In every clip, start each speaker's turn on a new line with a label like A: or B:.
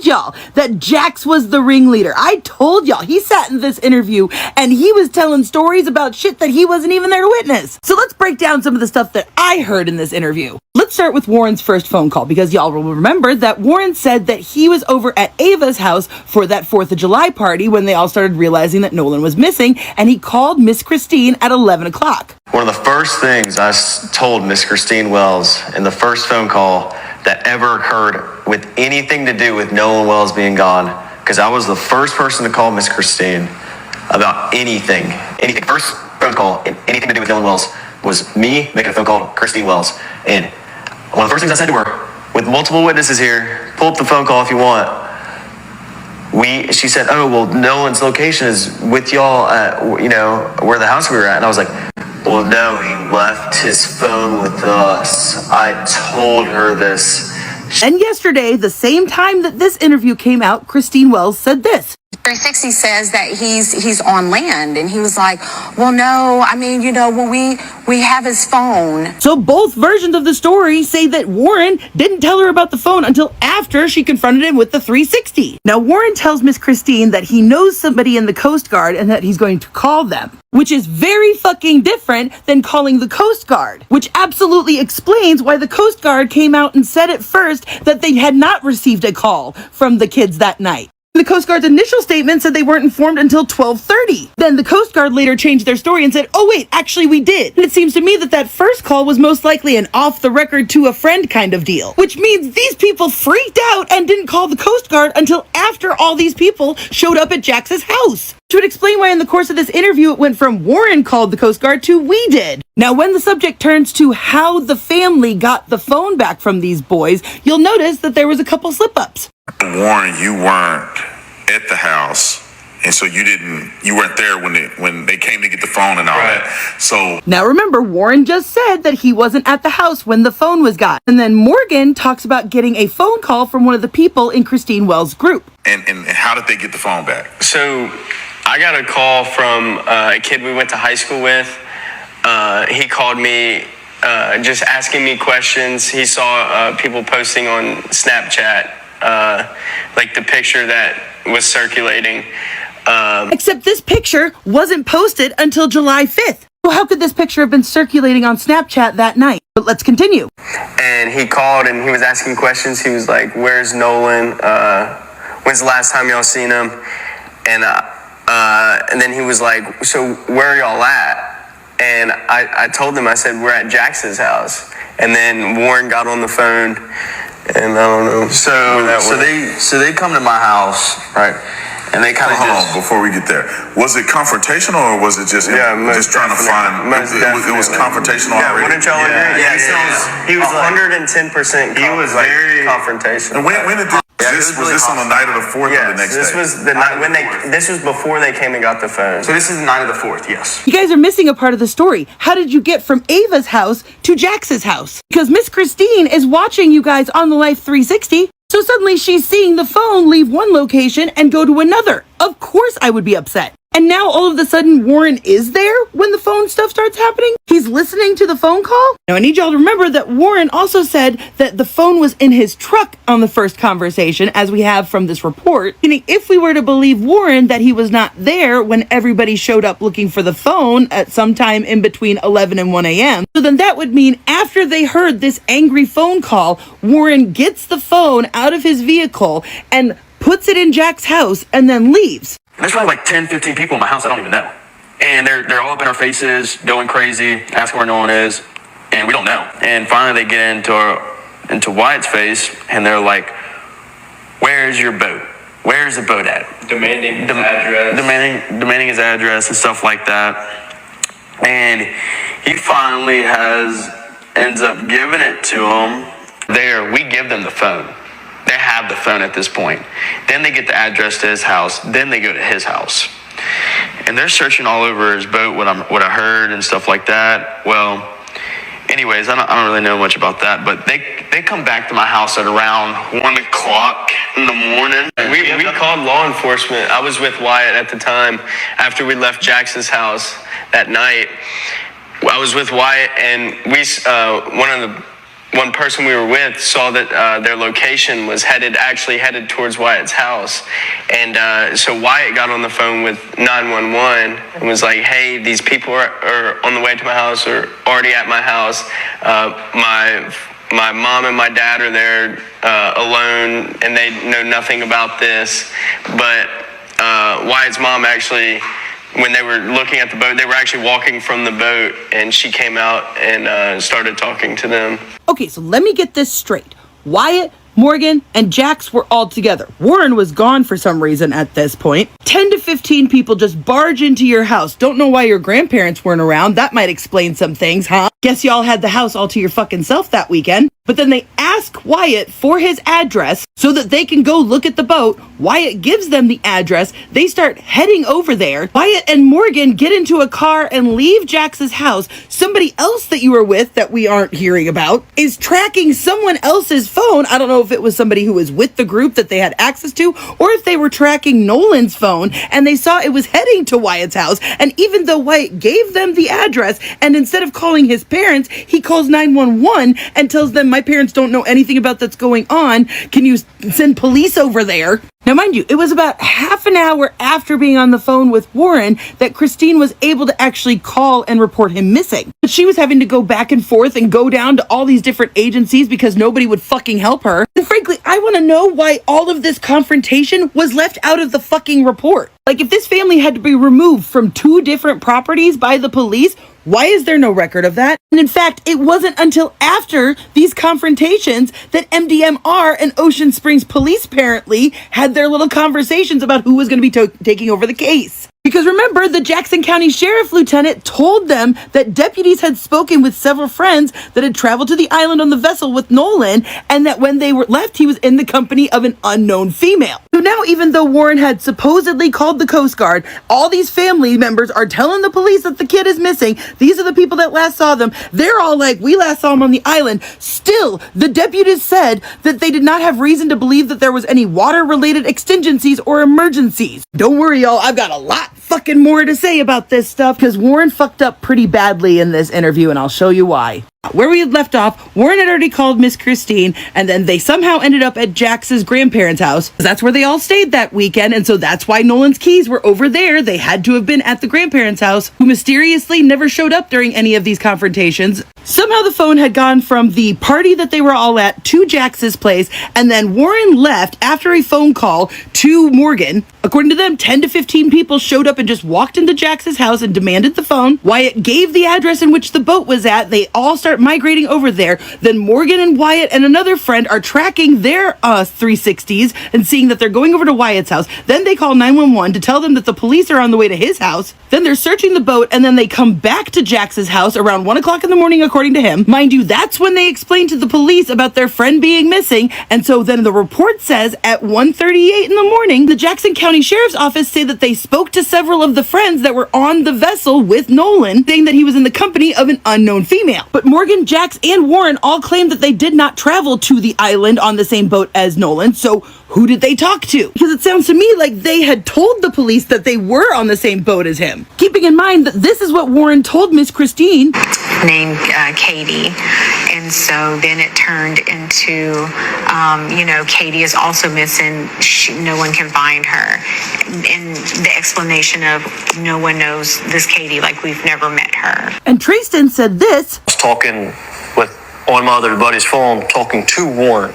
A: told y'all that Jax was the ringleader. I told y'all. He sat in this interview and he was telling stories about shit that he wasn't even there to witness. So let's break down some of the stuff that I heard in this interview. Let's start with Warren's first phone call, because y'all will remember that Warren said that he was over at Ava's house for that 4th of July party when they all started realizing that Nolan was missing, and he called Miss Christine at 11 o'clock.
B: One of the first things I told Miss Christine Wells in the first phone call that ever occurred with anything to do with Nolan Wells being gone, because I was the first person to call Miss Christine about anything. First phone call, anything to do with Nolan Wells, was me making a phone call to Christine Wells. And one of the first things I said to her, with multiple witnesses here, pull up the phone call if you want. She said, oh, well, Nolan's location is with y'all at, where the house we were at. And I was like, well, no, he left his phone with us. I told her this.
A: And yesterday, the same time that this interview came out, Christine Wells said this.
C: 360 says that he's on land, and he was like, well, no, I mean, well, we have his phone.
A: So both versions of the story say that Warren didn't tell her about the phone until after she confronted him with the 360. Now, Warren tells Miss Christine that he knows somebody in the Coast Guard and that he's going to call them, which is very fucking different than calling the Coast Guard, which absolutely explains why the Coast Guard came out and said at first that they had not received a call from the kids that night. The Coast Guard's initial statement said they weren't informed until 12:30. Then the Coast Guard later changed their story and said, oh wait, actually we did. And it seems to me that that first call was most likely an off-the-record to a friend kind of deal, which means these people freaked out and didn't call the Coast Guard until after all these people showed up at Jax's house. Which would explain why in the course of this interview it went from Warren called the Coast Guard to we did. Now, when the subject turns to how the family got the phone back from these boys, you'll notice that there was a couple slip-ups.
D: Warren, you weren't at the house, and so you weren't there when they came to get the phone and all that. So
A: now remember, Warren just said that he wasn't at the house when the phone was got. And then Morgan talks about getting a phone call from one of the people in Christine Wells' group.
D: And how did they get the phone back?
B: So I got a call from a kid we went to high school with. He called me just asking me questions. He saw people posting on Snapchat, like the picture that was circulating.
A: Except this picture wasn't posted until July 5th. So how could this picture have been circulating on Snapchat that night? But let's continue.
B: And he called and he was asking questions. He was like, where's Nolan? When's the last time y'all seen him? And then he was like, so where are y'all at? And I told him, I said, we're at Jax's house. And then Warren got on the phone, and I don't know. So they come to my house, right? And they kind of
D: hold on before we get there. Was it confrontational or was it just just trying to find? It was confrontational.
B: Yeah, wouldn't y'all agree?
D: Yeah,
B: he was 110%. He was very confrontational.
D: And when did was this on the night of the 4th or the next day?
B: This was the night when this was before they came and got the phone. So this is the night of the 4th. Yes.
A: You guys are missing a part of the story. How did you get from Ava's house to Jax's house? Because Miss Christine is watching you guys on the Life 360. So suddenly she's seeing the phone leave one location and go to another. Of course I would be upset. And now all of a sudden Warren is there when the phone stuff starts happening? He's listening to the phone call? Now I need y'all to remember that Warren also said that the phone was in his truck on the first conversation, as we have from this report. And if we were to believe Warren that he was not there when everybody showed up looking for the phone at some time in between 11 and 1 a.m., so then that would mean after they heard this angry phone call, Warren gets the phone out of his vehicle and puts it in Jax's house and then leaves.
E: There's probably like 10, 15 people in my house I don't even know. And they're all up in our faces, going crazy, asking where Nolan is, and we don't know. And finally they get into Wyatt's face, and they're like, where's your boat? Where's the boat at?
B: Demanding his address.
E: Demanding his address and stuff like that. And he finally ends up giving it to him. We give them the phone. They have the phone at this point. Then they get the address to his house. Then they go to his house. And they're searching all over his boat, what I heard and stuff like that. Well, anyways, I don't really know much about that. But they come back to my house at around 1 o'clock in the morning. We called law enforcement. I was with Wyatt at the time. After we left Jackson's house that night, I was with Wyatt, and one person we were with saw that their location was actually headed towards Wyatt's house. And so Wyatt got on the phone with 911 and was like, hey, these people are on the way to my house or already at my house. My mom and my dad are there alone, and they know nothing about this. But Wyatt's mom actually, when they were looking at the boat, they were actually walking from the boat, and she came out and started talking to them.
A: Okay, so let me get this straight. Wyatt, Morgan, and Jax were all together. Warren was gone for some reason at this point. 10 to 15 people just barge into your house. Don't know why your grandparents weren't around. That might explain some things, huh? Guess y'all had the house all to your fucking self that weekend. But then they ask Wyatt for his address so that they can go look at the boat. Wyatt gives them the address. They start heading over there. Wyatt and Morgan get into a car and leave Jax's house. Somebody else that you were with that we aren't hearing about is tracking someone else's phone. I don't know if it was somebody who was with the group that they had access to, or if they were tracking Nolan's phone and they saw it was heading to Wyatt's house. And even though Wyatt gave them the address, and instead of calling his parents, he calls 911 and tells them, my parents don't know anything about that's going on. Can you send police over there? Now, mind you, it was about half an hour after being on the phone with Warren that Christine was able to actually call and report him missing. But she was having to go back and forth and go down to all these different agencies because nobody would fucking help her. And frankly, I want to know why all of this confrontation was left out of the fucking report. Like, if this family had to be removed from 2 different properties by the police, why is there no record of that? And in fact, it wasn't until after these confrontations that MDMR and Ocean Springs Police apparently had their little conversations about who was going to be taking over the case. Because remember, the Jackson County Sheriff Lieutenant told them that deputies had spoken with several friends that had traveled to the island on the vessel with Nolan, and that when they were left, he was in the company of an unknown female. So now, even though Warren had supposedly called the Coast Guard, all these family members are telling the police that the kid is missing. These are the people that last saw them. They're all like, we last saw him on the island. Still, the deputies said that they did not have reason to believe that there was any water-related exigencies or emergencies. Don't worry, y'all. I've got a lot fucking more to say about this stuff because Warren fucked up pretty badly in this interview, and I'll show you why. Where we had left off, Warren had already called Miss Christine, and then they somehow ended up at Jax's grandparents' house. That's where they all stayed that weekend, and so that's why Nolan's keys were over there. They had to have been at the grandparents' house, who mysteriously never showed up during any of these confrontations. Somehow the phone had gone from the party that they were all at to Jax's place, and then Warren left after a phone call to Morgan. According to them, 10 to 15 people showed up and just walked into Jax's house and demanded the phone. Wyatt gave the address in which the boat was at. They all start migrating over there. Then Morgan and Wyatt and another friend are tracking their 360s and seeing that they're going over to Wyatt's house. Then they call 911 to tell them that the police are on the way to his house. Then they're searching the boat, and then they come back to Jax's house around 1 o'clock in the morning, according to him. Mind you, that's when they explain to the police about their friend being missing. And so then the report says at 1:38 in the morning, the Jackson County Sheriff's Office say that they spoke to several of the friends that were on the vessel with Nolan, saying that he was in the company of an unknown female. But Morgan, Jax, and Warren all claimed that they did not travel to the island on the same boat as Nolan. So who did they talk to? Because it sounds to me like they had told the police that they were on the same boat as him. Keeping in mind that this is what Warren told Miss Christine.
C: Named Katie. And so then it turned into, Katie is also missing. No one can find her. And the explanation of no one knows this Katie, like we've never met her.
A: And Tristan said this.
B: I was talking on my other buddy's phone, talking to Warren.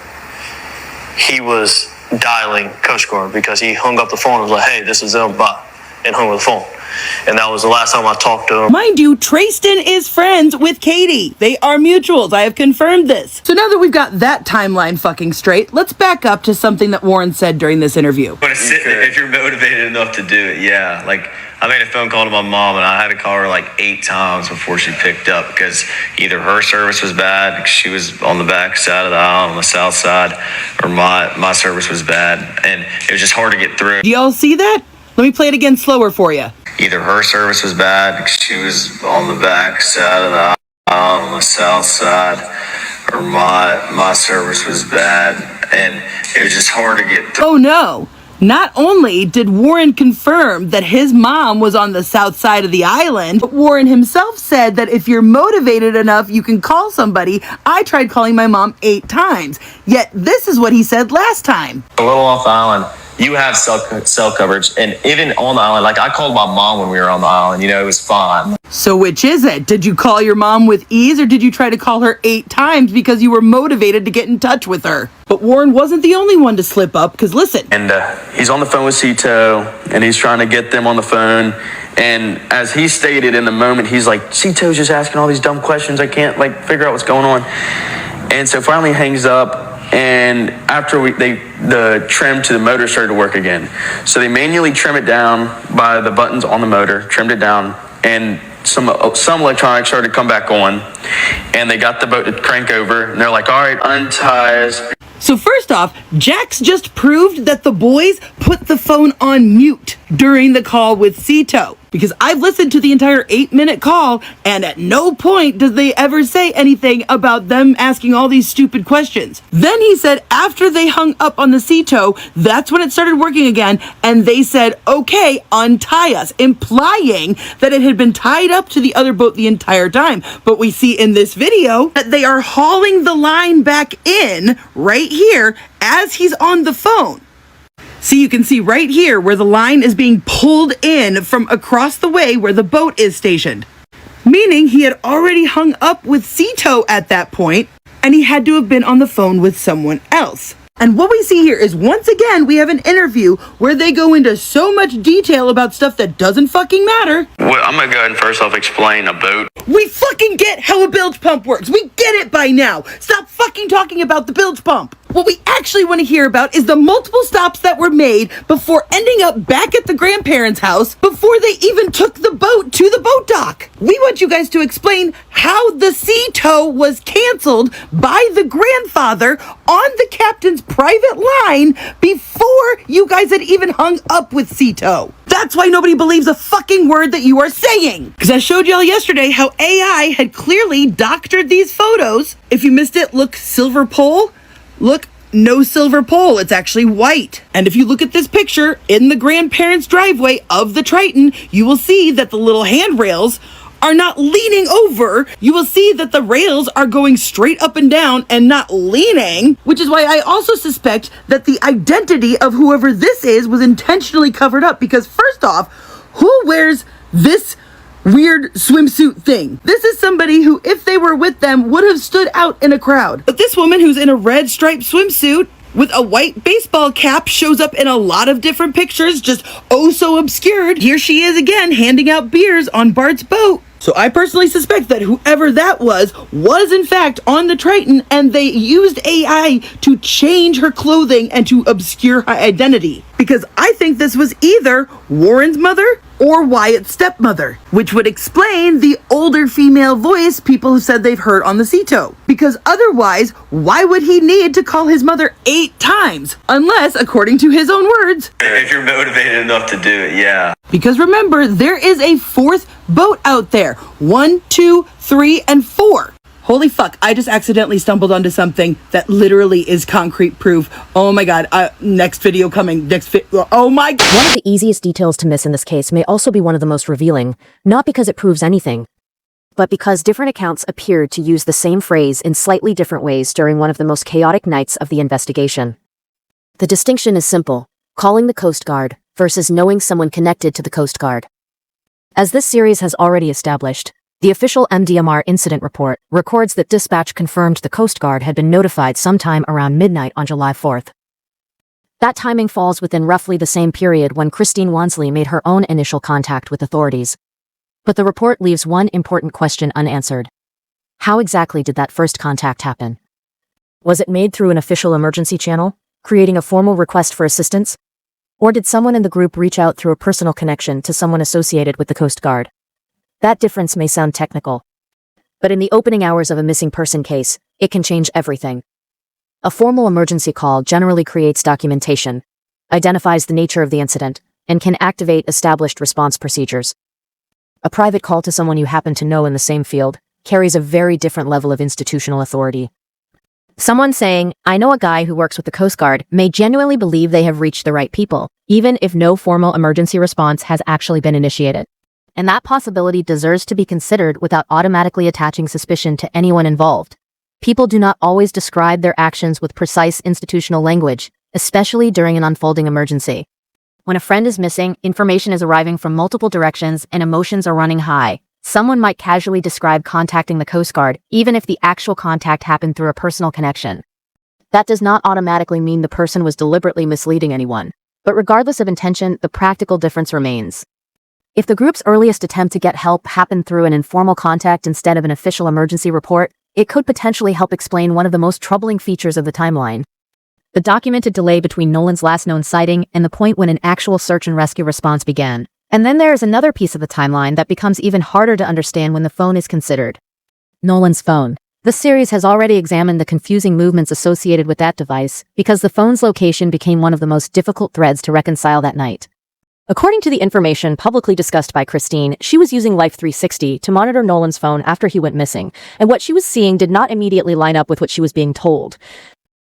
B: He was dialing Coast Guard because he hung up the phone and was like, hey, this is them, bye, and hung up the phone. And that was the last time I talked to him.
A: Mind you, Tristan is friends with Katie. They are mutuals. I have confirmed this. So now that we've got that timeline fucking straight, let's back up to something that Warren said during this interview.
B: But if you're motivated enough to do it, yeah. Like, I made a phone call to my mom, and I had to call her like 8 times before she picked up because either her service was bad because she was on the back side of the aisle on the south side, or my service was bad, and it was just hard to get through.
A: Do y'all see that? Let me play it again slower for you.
B: Either her service was bad because she was on the back side of the aisle on the south side, or my service was bad, and it was just hard to get through.
A: Oh no. Not only did Warren confirm that his mom was on the south side of the island, but Warren himself said that if you're motivated enough, you can call somebody. I tried calling my mom 8 times. Yet this is what he said last time.
B: A little off the island, you have cell coverage, and even on the island, like I called my mom when we were on the island, it was fine.
A: So which is it? Did you call your mom with ease, or did you try to call her 8 times because you were motivated to get in touch with her? But Warren wasn't the only one to slip up, because listen.
E: And he's on the phone with Cito, and he's trying to get them on the phone. And as he stated in the moment, he's like, Cito's just asking all these dumb questions. I can't figure out what's going on. And so finally hangs up. And after the trim to the motor started to work again. So they manually trim it down by the buttons on the motor, trimmed it down, and some electronics started to come back on. And they got the boat to crank over, and they're like, all right, untie us.
A: So first off, Jax just proved that the boys put the phone on mute during the call with Cito. Because I've listened to the entire 8-minute call, and at no point does they ever say anything about them asking all these stupid questions. Then he said after they hung up on the Cito, that's when it started working again, and they said, okay, untie us, implying that it had been tied up to the other boat the entire time. But we see in this video that they are hauling the line back in right here as he's on the phone. See, you can see right here where the line is being pulled in from across the way where the boat is stationed. Meaning he had already hung up with Cito at that point, and he had to have been on the phone with someone else. And what we see here is, once again, we have an interview where they go into so much detail about stuff that doesn't fucking matter.
E: Well, I'm going to go ahead and first off explain a boat.
A: We fucking get how a bilge pump works. We get it by now. Stop fucking talking about the bilge pump. What we actually want to hear about is the multiple stops that were made before ending up back at the grandparents' house before they even took the boat to the boat dock. We want you guys to explain how the Cito was canceled by the grandfather on the captain's private line before you guys had even hung up with Cito. That's why nobody believes a fucking word that you are saying. Because I showed y'all yesterday how AI had clearly doctored these photos. If you missed it, look, silver pole. Look, no silver pole. It's actually white. And if you look at this picture in the grandparents' driveway of the Triton, you will see that the little handrails are not leaning over. You will see that the rails are going straight up and down and not leaning, which is why I also suspect that the identity of whoever this is was intentionally covered up. Because first off, who wears this weird swimsuit thing? This is somebody who, if they were with them, would have stood out in a crowd. But this woman who's in a red striped swimsuit with a white baseball cap shows up in a lot of different pictures, just oh so obscured. Here she is again, handing out beers on Bart's boat. So I personally suspect that whoever that was in fact on the Triton, and they used AI to change her clothing and to obscure her identity. Because I think this was either Warren's mother or Wyatt's stepmother, which would explain the older female voice people have said they've heard on the Cito. Because otherwise, why would he need to call his mother 8 times? Unless, according to his own words,
B: If you're motivated enough to do it, yeah.
A: because remember, there is a 4th boat out there. 1, 2, 3, and 4. Holy fuck, I just accidentally stumbled onto something that literally is concrete proof. Oh my god, next video coming. Oh my god.
F: One of the easiest details to miss in this case may also be one of the most revealing, not because it proves anything, but because different accounts appeared to use the same phrase in slightly different ways during one of the most chaotic nights of the investigation. The distinction is simple: calling the Coast Guard versus knowing someone connected to the Coast Guard. As this series has already established, the official MDMR incident report records that dispatch confirmed the Coast Guard had been notified sometime around midnight on July 4th. That timing falls within roughly the same period when Christine Wansley made her own initial contact with authorities. But the report leaves one important question unanswered. How exactly did that first contact happen? Was it made through an official emergency channel, creating a formal request for assistance? Or did someone in the group reach out through a personal connection to someone associated with the Coast Guard? That difference may sound technical, but in the opening hours of a missing person case, it can change everything. A formal emergency call generally creates documentation, identifies the nature of the incident, and can activate established response procedures. A private call to someone you happen to know in the same field carries a very different level of institutional authority. Someone saying, "I know a guy who works with the Coast Guard," may genuinely believe they have reached the right people, even if no formal emergency response has actually been initiated. And that possibility deserves to be considered without automatically attaching suspicion to anyone involved. People do not always describe their actions with precise institutional language, especially during an unfolding emergency. When a friend is missing, information is arriving from multiple directions, and emotions are running high. Someone might casually describe contacting the Coast Guard, even if the actual contact happened through a personal connection. That does not automatically mean the person was deliberately misleading anyone. But regardless of intention, the practical difference remains. If the group's earliest attempt to get help happened through an informal contact instead of an official emergency report, it could potentially help explain one of the most troubling features of the timeline: the documented delay between Nolan's last known sighting and the point when an actual search and rescue response began. And then there is another piece of the timeline that becomes even harder to understand when the phone is considered: Nolan's phone. This series has already examined the confusing movements associated with that device because the phone's location became one of the most difficult threads to reconcile that night. According to the information publicly discussed by Christine, she was using Life 360 to monitor Nolan's phone after he went missing, and what she was seeing did not immediately line up with what she was being told.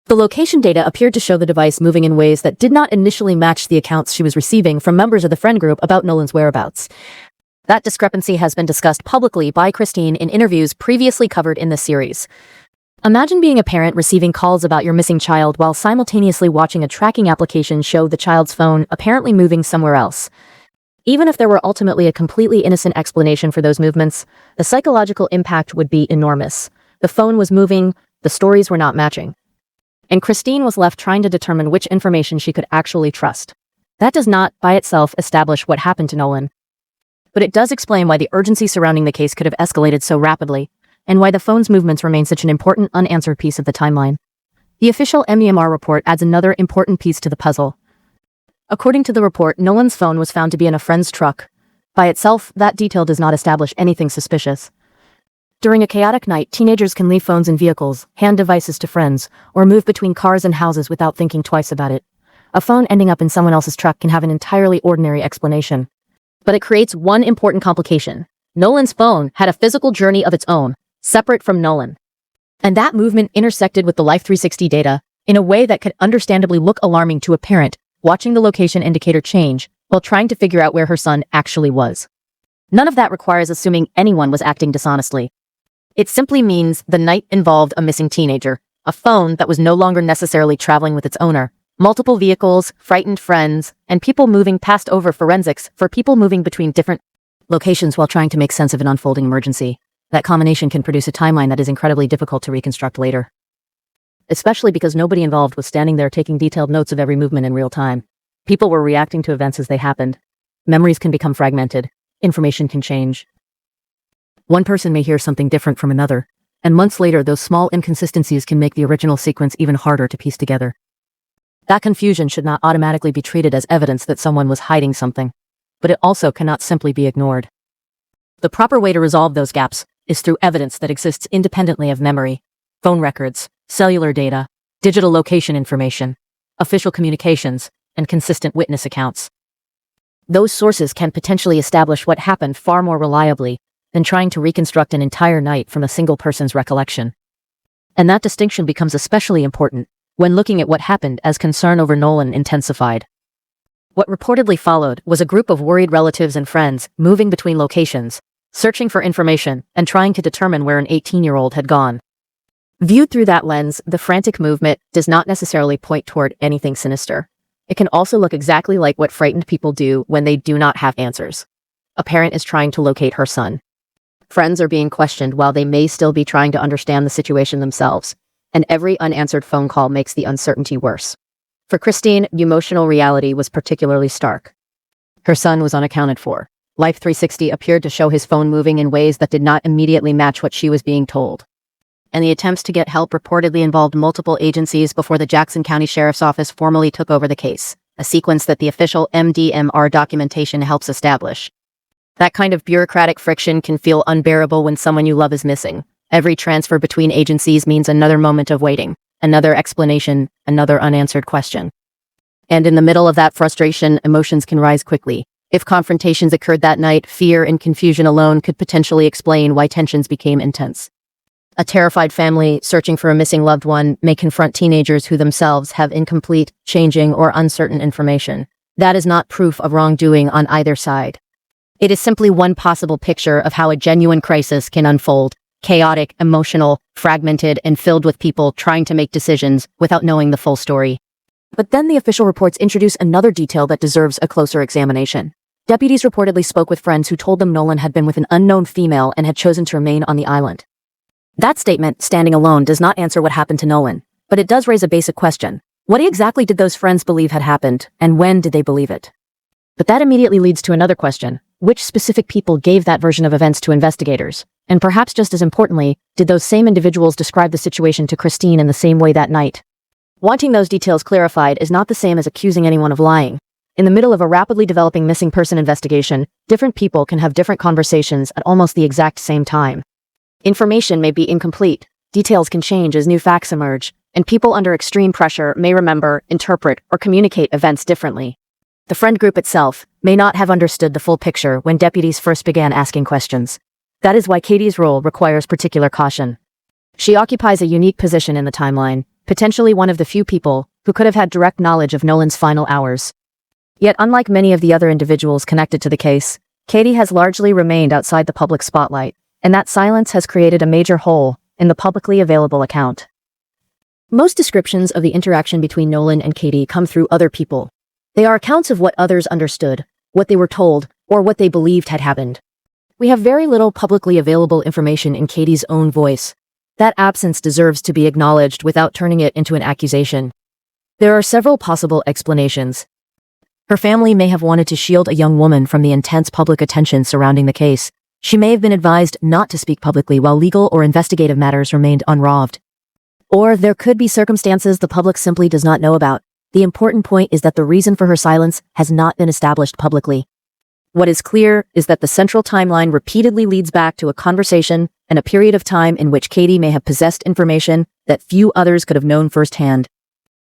F: The location data appeared to show the device moving in ways that did not initially match the accounts she was receiving from members of the friend group about Nolan's whereabouts. That discrepancy has been discussed publicly by Christine in interviews previously covered in the series. Imagine being a parent receiving calls about your missing child while simultaneously watching a tracking application show the child's phone apparently moving somewhere else. Even if there were ultimately a completely innocent explanation for those movements, the psychological impact would be enormous. The phone was moving, the stories were not matching. And Christine was left trying to determine which information she could actually trust. That does not, by itself, establish what happened to Nolan. But it does explain why the urgency surrounding the case could have escalated so rapidly, and why the phone's movements remain such an important unanswered piece of the timeline. The official MEMR report adds another important piece to the puzzle. According to the report, Nolan's phone was found to be in a friend's truck. By itself, that detail does not establish anything suspicious. During a chaotic night, teenagers can leave phones in vehicles, hand devices to friends, or move between cars and houses without thinking twice about it. A phone ending up in someone else's truck can have an entirely ordinary explanation. But it creates one important complication. Nolan's phone had a physical journey of its own, separate from Nolan. And that movement intersected with the Life 360 data in a way that could understandably look alarming to a parent watching the location indicator change while trying to figure out where her son actually was. None of that requires assuming anyone was acting dishonestly. It simply means the night involved a missing teenager, a phone that was no longer necessarily traveling with its owner, multiple vehicles, frightened friends, and people moving past over forensics for people moving between different locations while trying to make sense of an unfolding emergency. That combination can produce a timeline that is incredibly difficult to reconstruct later. Especially because nobody involved was standing there taking detailed notes of every movement in real time. People were reacting to events as they happened. Memories can become fragmented. Information can change. One person may hear something different from another, and months later those small inconsistencies can make the original sequence even harder to piece together. That confusion should not automatically be treated as evidence that someone was hiding something, but it also cannot simply be ignored. The proper way to resolve those gaps is through evidence that exists independently of memory: phone records, cellular data, digital location information, official communications, and consistent witness accounts. Those sources can potentially establish what happened far more reliably than trying to reconstruct an entire night from a single person's recollection. And that distinction becomes especially important when looking at what happened as concern over Nolan intensified. What reportedly followed was a group of worried relatives and friends moving between locations, searching for information, and trying to determine where an 18-year-old had gone. Viewed through that lens, the frantic movement does not necessarily point toward anything sinister. It can also look exactly like what frightened people do when they do not have answers. A parent is trying to locate her son. Friends are being questioned while they may still be trying to understand the situation themselves, and every unanswered phone call makes the uncertainty worse. For Christine, the emotional reality was particularly stark. Her son was unaccounted for. Life 360 appeared to show his phone moving in ways that did not immediately match what she was being told. And the attempts to get help reportedly involved multiple agencies before the Jackson County Sheriff's Office formally took over the case, a sequence that the official MDMR documentation helps establish. That kind of bureaucratic friction can feel unbearable when someone you love is missing. Every transfer between agencies means another moment of waiting, another explanation, another unanswered question. And in the middle of that frustration, emotions can rise quickly. If confrontations occurred that night, fear and confusion alone could potentially explain why tensions became intense. A terrified family searching for a missing loved one may confront teenagers who themselves have incomplete, changing, or uncertain information. That is not proof of wrongdoing on either side. It is simply one possible picture of how a genuine crisis can unfold: chaotic, emotional, fragmented, and filled with people trying to make decisions without knowing the full story. But then the official reports introduce another detail that deserves a closer examination. Deputies reportedly spoke with friends who told them Nolan had been with an unknown female and had chosen to remain on the island. That statement, standing alone, does not answer what happened to Nolan, but it does raise a basic question. What exactly did those friends believe had happened, and when did they believe it? But that immediately leads to another question. Which specific people gave that version of events to investigators? And perhaps just as importantly, did those same individuals describe the situation to Christine in the same way that night? Wanting those details clarified is not the same as accusing anyone of lying. In the middle of a rapidly developing missing person investigation, different people can have different conversations at almost the exact same time. Information may be incomplete, details can change as new facts emerge, and people under extreme pressure may remember, interpret, or communicate events differently. The friend group itself may not have understood the full picture when deputies first began asking questions. That is why Katie's role requires particular caution. She occupies a unique position in the timeline, potentially one of the few people who could have had direct knowledge of Nolan's final hours. Yet unlike many of the other individuals connected to the case, Katie has largely remained outside the public spotlight, and that silence has created a major hole in the publicly available account. Most descriptions of the interaction between Nolan and Katie come through other people. They are accounts of what others understood, what they were told, or what they believed had happened. We have very little publicly available information in Katie's own voice. That absence deserves to be acknowledged without turning it into an accusation. There are several possible explanations. Her family may have wanted to shield a young woman from the intense public attention surrounding the case. She may have been advised not to speak publicly while legal or investigative matters remained unresolved. Or there could be circumstances the public simply does not know about. The important point is that the reason for her silence has not been established publicly. What is clear is that the central timeline repeatedly leads back to a conversation and a period of time in which Katie may have possessed information that few others could have known firsthand.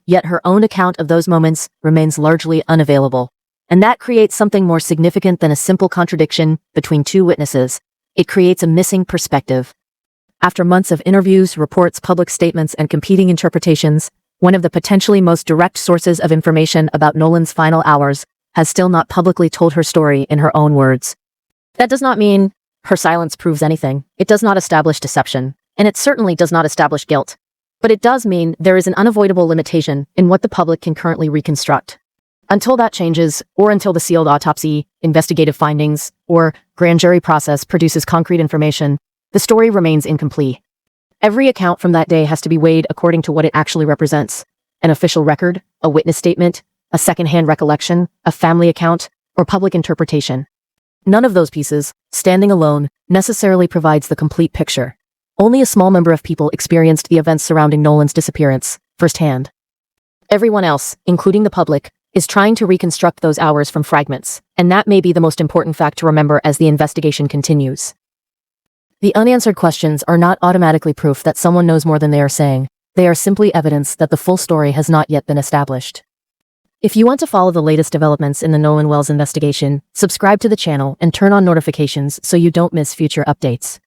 F: Yet her own account of those moments remains largely unavailable. And that creates something more significant than a simple contradiction between two witnesses. It creates a missing perspective. After months of interviews, reports, public statements, and competing interpretations, one of the potentially most direct sources of information about Nolan's final hours has still not publicly told her story in her own words. That does not mean her silence proves anything. It does not establish deception, and it certainly does not establish guilt. But it does mean there is an unavoidable limitation in what the public can currently reconstruct. Until that changes, or until the sealed autopsy, investigative findings, or grand jury process produces concrete information, the story remains incomplete. Every account from that day has to be weighed according to what it actually represents: an official record, a witness statement, a secondhand recollection, a family account, or public interpretation. None of those pieces, standing alone, necessarily provides the complete picture. Only a small number of people experienced the events surrounding Nolan's disappearance firsthand. Everyone else, including the public, is trying to reconstruct those hours from fragments, and that may be the most important fact to remember as the investigation continues. The unanswered questions are not automatically proof that someone knows more than they are saying. They are simply evidence that the full story has not yet been established. If you want to follow the latest developments in the Nolan Wells investigation, subscribe to the channel and turn on notifications so you don't miss future updates.